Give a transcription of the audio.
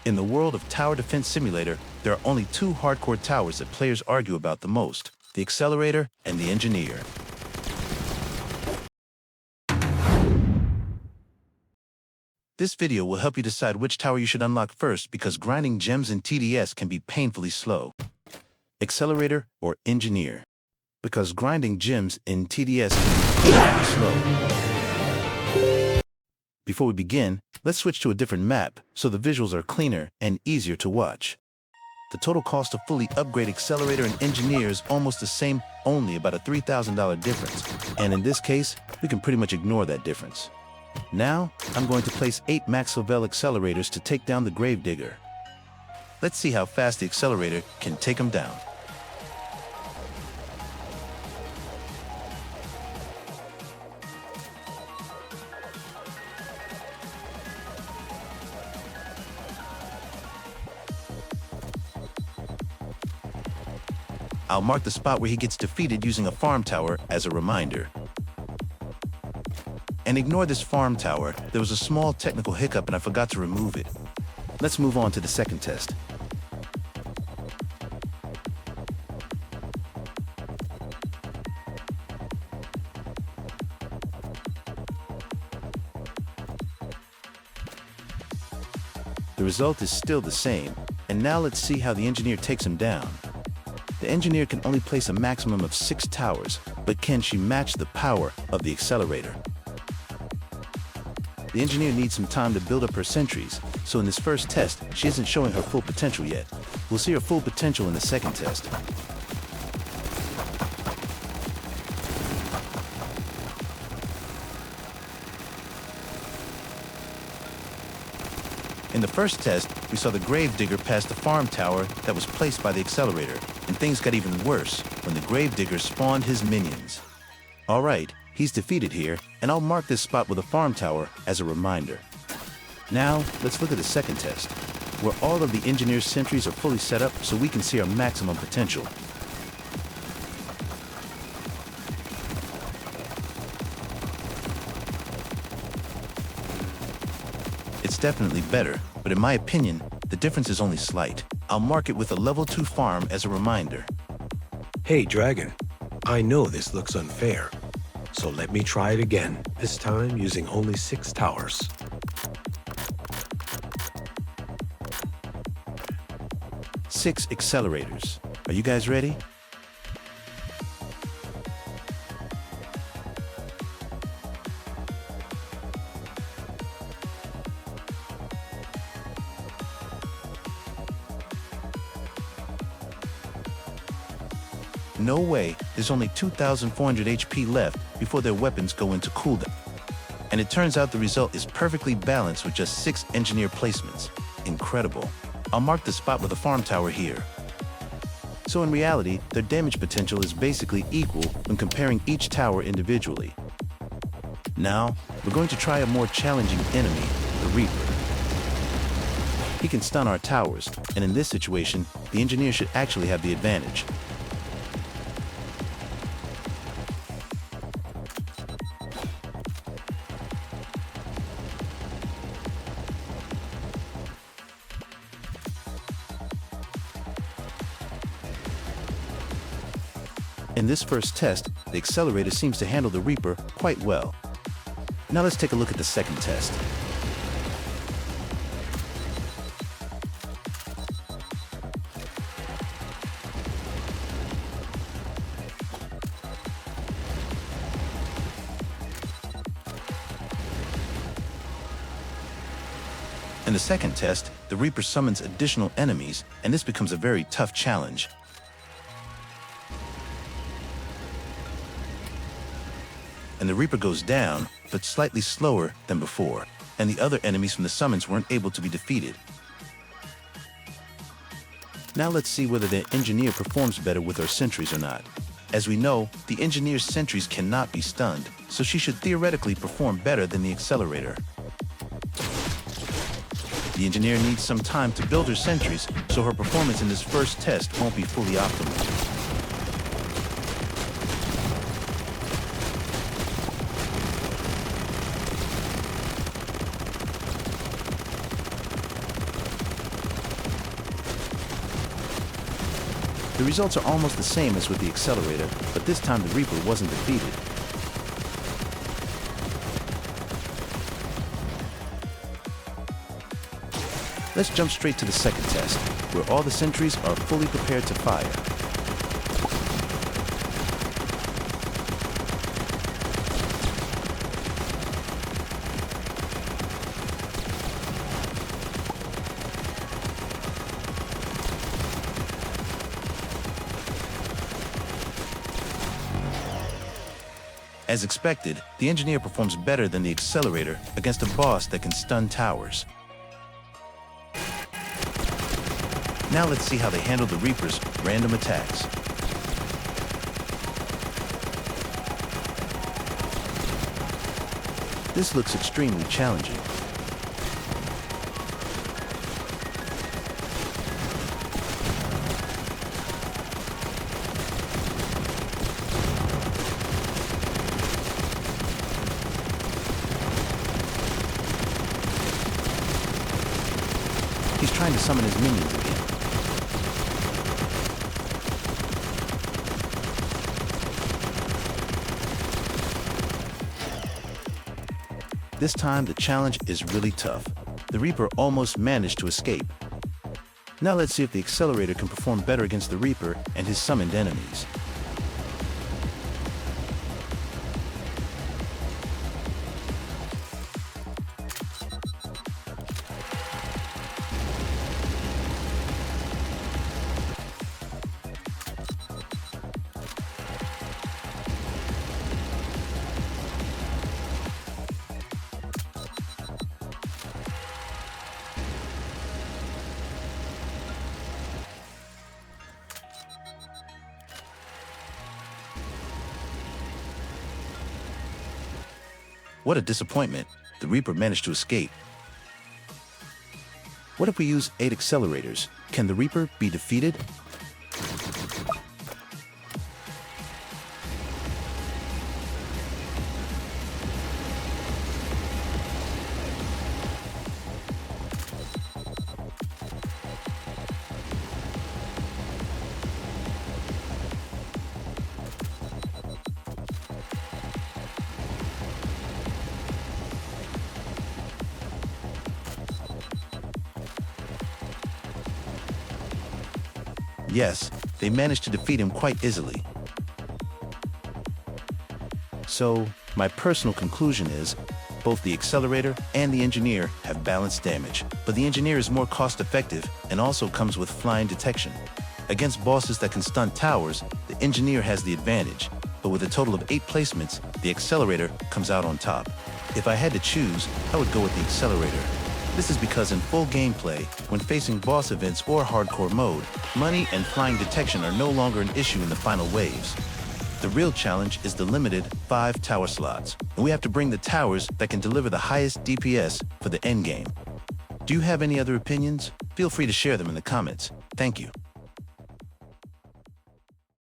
In the world of Tower Defense Simulator, there are only two hardcore towers that players argue about the most: the Accelerator and the Engineer. This video will help you decide which tower you should unlock first because grinding gems in TDS can be painfully slow. Accelerator or Engineer? Because grinding gems in TDS can be painfully slow. Before we begin, let's switch to a different map so the visuals are cleaner and easier to watch. The total cost to fully upgrade Accelerator and Engineer is almost the same, only about a $3,000 difference. And in this case, we can pretty much ignore that difference. Now, I'm going to place 8 max level accelerators to take down the Gravedigger. Let's see how fast the Accelerator can take him down. I'll mark the spot where he gets defeated using a farm tower as a reminder. And ignore this farm tower, there was a small technical hiccup and I forgot to remove it. Let's move on to the second test. The result is still the same, and now let's see how the Engineer takes him down. The Engineer can only place a maximum of 6 towers, but can she match the power of the Accelerator? The Engineer needs some time to build up her sentries, so in this first test, she isn't showing her full potential yet. We'll see her full potential in the second test. In the first test, we saw the Gravedigger pass the farm tower that was placed by the Accelerator, and things got even worse when the Gravedigger spawned his minions. Alright, he's defeated here, and I'll mark this spot with a farm tower as a reminder. Now, let's look at the second test, where all of the Engineer's sentries are fully set up so we can see our maximum potential. It's definitely better, but in my opinion, the difference is only slight. I'll mark it with a level 2 farm as a reminder. Hey, Dragon. I know this looks unfair, so let me try it again, this time using only 6 towers. Six accelerators. Are you guys ready? No way, there's only 2,400 HP left before their weapons go into cooldown. And it turns out the result is perfectly balanced with just 6 Engineer placements. Incredible. I'll mark the spot with a farm tower here. So in reality, their damage potential is basically equal when comparing each tower individually. Now, we're going to try a more challenging enemy, the Reaper. He can stun our towers, and in this situation, the Engineer should actually have the advantage. In this first test, the Accelerator seems to handle the Reaper quite well. Now let's take a look at the second test. In the second test, the Reaper summons additional enemies, and this becomes a very tough challenge. And the Reaper goes down, but slightly slower than before, and the other enemies from the summons weren't able to be defeated. Now let's see whether the Engineer performs better with her sentries or not. As we know, the Engineer's sentries cannot be stunned, so she should theoretically perform better than the Accelerator. The Engineer needs some time to build her sentries, so her performance in this first test won't be fully optimal. The results are almost the same as with the Accelerator, but this time the Reaper wasn't defeated. Let's jump straight to the second test, where all the sentries are fully prepared to fire. As expected, the Engineer performs better than the Accelerator against a boss that can stun towers. Now let's see how they handle the Reaper's random attacks. This looks extremely challenging. He's trying to summon his minions again. This time, the challenge is really tough. The Reaper almost managed to escape. Now let's see if the Accelerator can perform better against the Reaper and his summoned enemies. What a disappointment. The Reaper managed to escape. What if we use 8 accelerators? Can the Reaper be defeated? Yes, they managed to defeat him quite easily. So, my personal conclusion is, both the Accelerator and the Engineer have balanced damage, but the Engineer is more cost-effective and also comes with flying detection. Against bosses that can stun towers, the Engineer has the advantage, but with a total of 8 placements, the Accelerator comes out on top. If I had to choose, I would go with the Accelerator. This is because in full gameplay, when facing boss events or hardcore mode, money and flying detection are no longer an issue in the final waves. The real challenge is the limited 5 tower slots, and we have to bring the towers that can deliver the highest DPS for the endgame. Do you have any other opinions? Feel free to share them in the comments. Thank you.